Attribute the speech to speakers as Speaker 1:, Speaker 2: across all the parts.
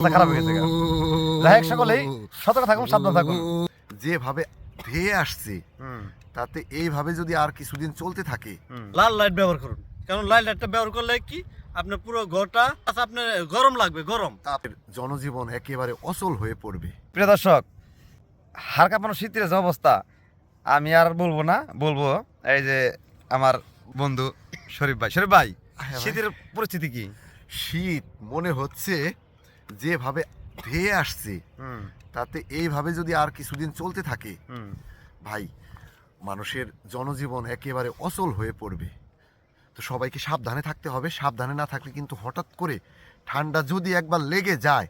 Speaker 1: খারাপ হয়ে গেছে। যাই হোক, সকলেই সতর্ক থাকুন, সাবধান থাকুন।
Speaker 2: যেভাবে ধেয়ে আসছে তাতে এইভাবে যদি আর কিছুদিন চলতে থাকে,
Speaker 3: লাল লাইট ব্যবহার করুন, কারণ লাল লাইটটা ব্যবহার করলে কি আপনার পুরো ঘরটা আপনার গরম লাগবে, গরম।
Speaker 2: তাদের জনজীবন একেবারে অচল হয়ে পড়বে।
Speaker 1: প্রিয় দর্শক, হাড় কাঁপানো শীতের যে অবস্থা, আমি আর বলবো না, বলবো এই যে আমার বন্ধু শরীফ ভাই। শরীফ ভাই, শীতের পরিস্থিতি কি?
Speaker 2: শীত মনে হচ্ছে যেভাবে ধেয়ে আসছে তাতে এইভাবে যদি আর কিছুদিন চলতে থাকে, ভাই মানুষের জনজীবন একেবারে অচল হয়ে পড়বে। তো সবাইকে সাবধানে থাকতে হবে। সাবধানে না থাকলে কিন্তু হঠাৎ করে ঠান্ডা যদি একবার লেগে যায়,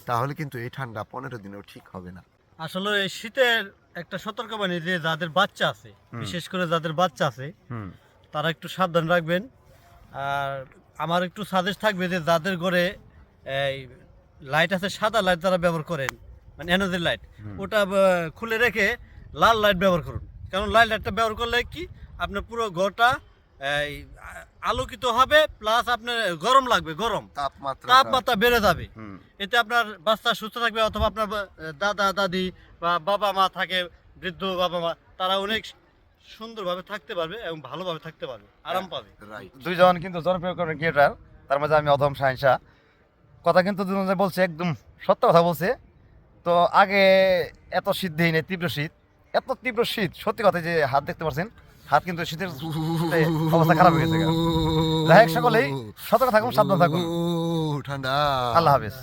Speaker 2: তাহলে কিন্তু এই ঠান্ডা 15 দিনেও ঠিক হবে না।
Speaker 3: আসলে এই শীতের একটা সতর্কবাণী, যে যাদের বাচ্চা আছে, বিশেষ করে যাদের বাচ্চা আছে, তারা একটু সাবধান রাখবেন। আর আমার একটু সাজেস্ট থাকবে যে যাদের ঘরে এই লাইট আছে, সাদা লাইট তারা ব্যবহার করেন, মানে এনার্জি লাইট, ওটা খুলে রেখে লাল লাইট ব্যবহার করুন। কারণ লাল লাইটটা ব্যবহার করলে কি আপনার পুরো ঘরটা এই আলোকিত হবে, প্লাস আপনার গরম লাগবে, গরম তাপমাত্রা বেড়ে যাবে। এতে আপনার বাচ্চা সুস্থ থাকবে, অথবা আপনার দাদা দাদি বা বাবা মা থাকে, বৃদ্ধ বাবা মা, তারা অনেক সুন্দরভাবে থাকতে পারবে এবং ভালোভাবে থাকতে পারবে, আরাম পাবে।
Speaker 1: দুইজন কিন্তু জনপ্রিয় ক্রিয়েটার, তার মাঝে আমি অধম শাহিনশা। কথা কিন্তু দুজনে বলছে, একদম সত্য কথা বলছে। তো আগে এত শীত দেই নেই, তীব্র শীত, এত তীব্র শীত, সত্যি কথা। যে হাত দেখতে পাচ্ছেন, হাত কিন্তু শীতের অবস্থা খারাপ হয়ে গেছে। যাই হোক, সকলেই সতর্ক থাকুন, সাবধান থাকুন।
Speaker 2: ঠান্ডা।
Speaker 1: আল্লাহ হাফেজ।